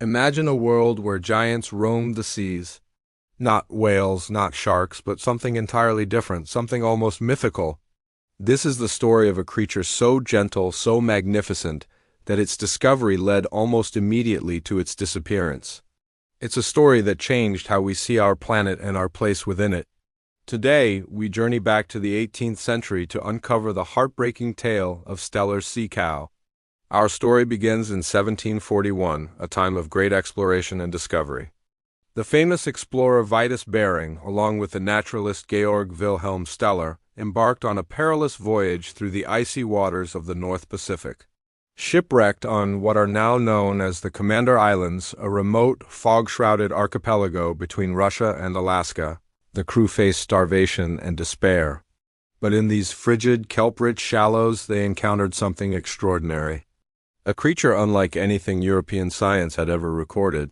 Imagine a world where giants roamed the seas. Not whales, not sharks, but something entirely different, something almost mythical. This is the story of a creature so gentle, so magnificent, that its discovery led almost immediately to its disappearance. It's a story that changed how we see our planet and our place within it. Today, we journey back to the 18th century to uncover the heartbreaking tale of Steller's sea cow. Our story begins in 1741, a time of great exploration and discovery. The famous explorer Vitus Bering, along with the naturalist Georg Wilhelm Steller, embarked on a perilous voyage through the icy waters of the North Pacific. Shipwrecked on what are now known as the Commander Islands, a remote, fog-shrouded archipelago between Russia and Alaska, the crew faced starvation and despair. But in these frigid, kelp-rich shallows, they encountered something extraordinary. A creature unlike anything European science had ever recorded.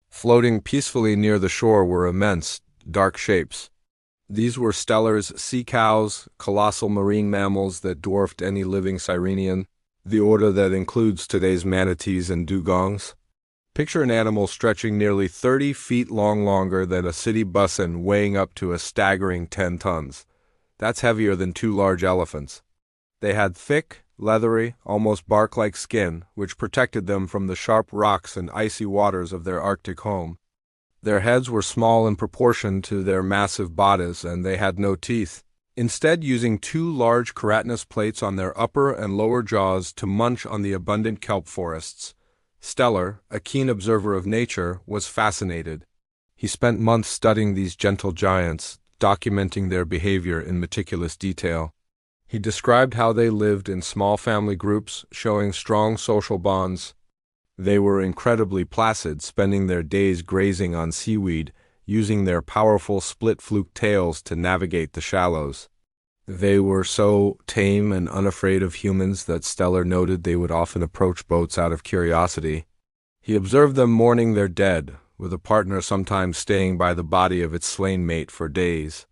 Floating peacefully near the shore were immense, dark shapes. These were Steller's sea cows, colossal marine mammals that dwarfed any living sirenian, the order that includes today's manatees and dugongs. Picture an animal stretching nearly 30 feet long, longer than a city bus and weighing up to a staggering 10 tons. That's heavier than 2 large elephants. They had thick, leathery, almost bark-like skin, which protected them from the sharp rocks and icy waters of their Arctic home. Their heads were small in proportion to their massive bodies, and they had no teeth, instead using 2 large keratinous plates on their upper and lower jaws to munch on the abundant kelp forests. Steller, a keen observer of nature, was fascinated. He spent months studying these gentle giants, documenting their behavior in meticulous detail. He described how they lived in small family groups, showing strong social bonds. They were incredibly placid, spending their days grazing on seaweed, using their powerful split-fluke tails to navigate the shallows. They were so tame and unafraid of humans that Steller noted they would often approach boats out of curiosity. He observed them mourning their dead, with a partner sometimes staying by the body of its slain mate for days.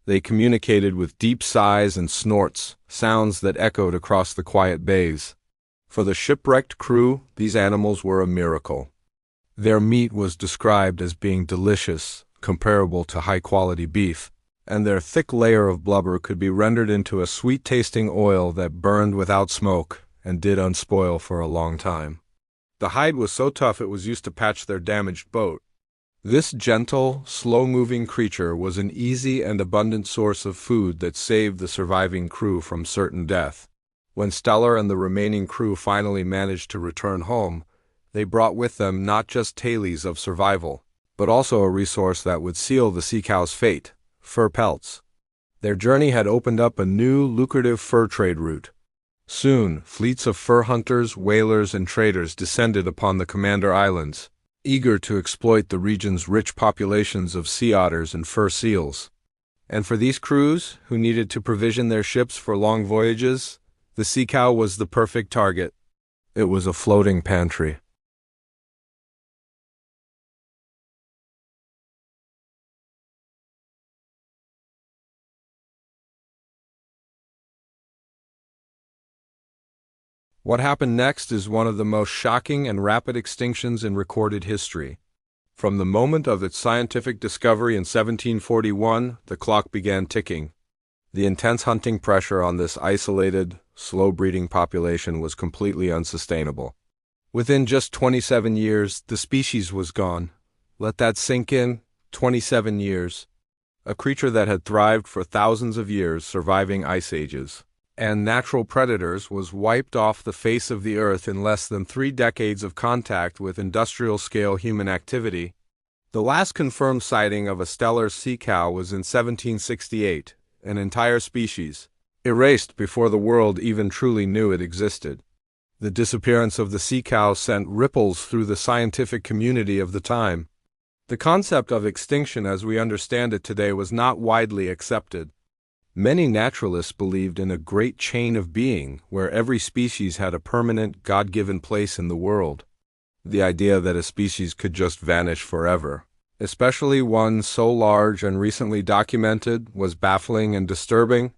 They communicated with deep sighs and snorts, sounds that echoed across the quiet bays. For the shipwrecked crew, these animals were a miracle. Their meat was described as being delicious, comparable to high-quality beef, and their thick layer of blubber could be rendered into a sweet-tasting oil that burned without smoke and did unspoil for a long time. The hide was so tough it was used to patch their damaged boat. This gentle, slow-moving creature was an easy and abundant source of food that saved the surviving crew from certain death. When Steller and the remaining crew finally managed to return home, they brought with them not just tales of survival, but also a resource that would seal the sea cow's fate: fur pelts. Their journey had opened up a new, lucrative fur trade route. Soon, fleets of fur hunters, whalers, and traders descended upon the Commander Islands, eager to exploit the region's rich populations of sea otters and fur seals. And for these crews, who needed to provision their ships for long voyages, the sea cow was the perfect target. It was a floating pantry. What happened next is one of the most shocking and rapid extinctions in recorded history. From the moment of its scientific discovery in 1741, the clock began ticking. The intense hunting pressure on this isolated, slow-breeding population was completely unsustainable. Within just 27 years, the species was gone. Let that sink in. 27 years. A creature that had thrived for thousands of years, surviving ice ages and natural predators, was wiped off the face of the earth in less than 3 decades of contact with industrial-scale human activity. The last confirmed sighting of a Steller's sea cow was in 1768, an entire species, erased before the world even truly knew it existed. The disappearance of the sea cow sent ripples through the scientific community of the time. The concept of extinction as we understand it today was not widely accepted. Many naturalists believed in a great chain of being where every species had a permanent, God-given place in the world. The idea that a species could just vanish forever, especially one so large and recently documented, was baffling and disturbing.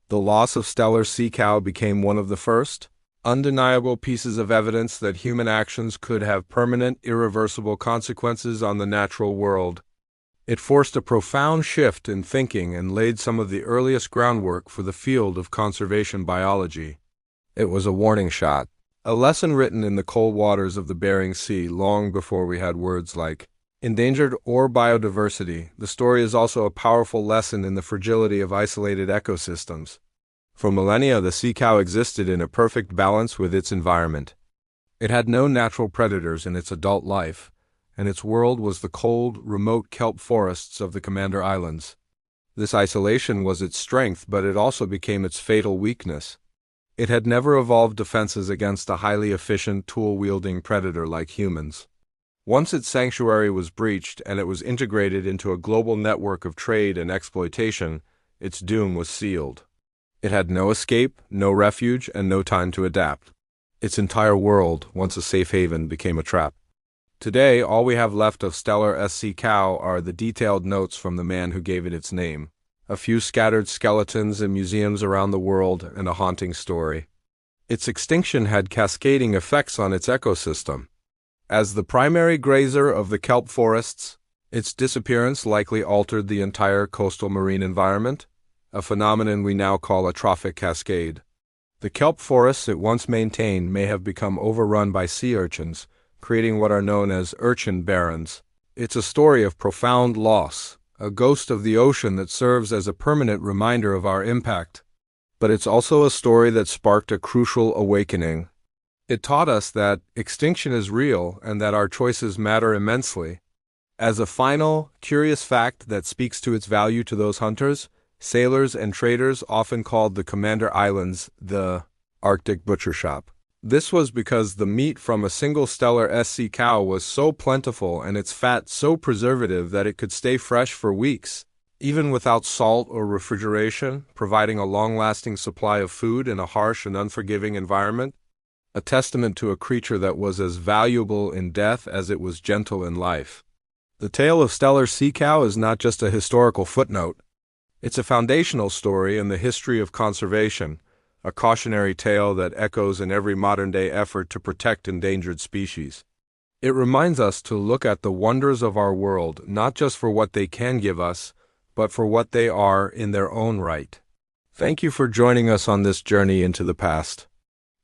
The loss of Steller's sea cow became one of the first. undeniable pieces of evidence that human actions could have permanent, irreversible consequences on the natural world. It forced a profound shift in thinking and laid some of the earliest groundwork for the field of conservation biology. It was a warning shot, a lesson written in the cold waters of the Bering Sea long before we had words like endangered or biodiversity. The story is also a powerful lesson in the fragility of isolated ecosystems. For millennia, the sea cow existed in a perfect balance with its environment. It had no natural predators in its adult life, and its world was the cold, remote kelp forests of the Commander Islands. This isolation was its strength, but it also became its fatal weakness. It had never evolved defenses against a highly efficient, tool-wielding predator like humans. Once its sanctuary was breached and it was integrated into a global network of trade and exploitation, its doom was sealed. It had no escape, no refuge, and no time to adapt. Its entire world, once a safe haven, became a trap. Today, all we have left of Stellar SC cow are the detailed notes from the man who gave it its name, a few scattered skeletons in museums around the world, and a haunting story. Its extinction had cascading effects on its ecosystem. As the primary grazer of the kelp forests, its disappearance likely altered the entire coastal marine environment, a phenomenon we now call a trophic cascade. The kelp forests it once maintained may have become overrun by sea urchins, creating what are known as urchin barrens. It's a story of profound loss, a ghost of the ocean that serves as a permanent reminder of our impact. But it's also a story that sparked a crucial awakening. It taught us that extinction is real and that our choices matter immensely. As a final, curious fact that speaks to its value to those hunters, sailors and traders often called the Commander Islands the Arctic butcher shop. This was because the meat from a single Stellar SC cow was so plentiful and its fat so preservative that it could stay fresh for weeks, even without salt or refrigeration, providing a long-lasting supply of food in a harsh and unforgiving environment. A testament to a creature that was as valuable in death as it was gentle in life. The tale of Stellar sea cow is not just a historical footnote. It's a foundational story in the history of conservation, a cautionary tale that echoes in every modern-day effort to protect endangered species. It reminds us to look at the wonders of our world not just for what they can give us, but for what they are in their own right. Thank you for joining us on this journey into the past.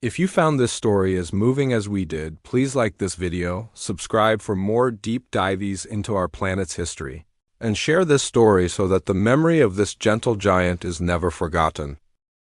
If you found this story as moving as we did, please like this video, subscribe for more deep dives into our planet's history, and share this story so that the memory of this gentle giant is never forgotten.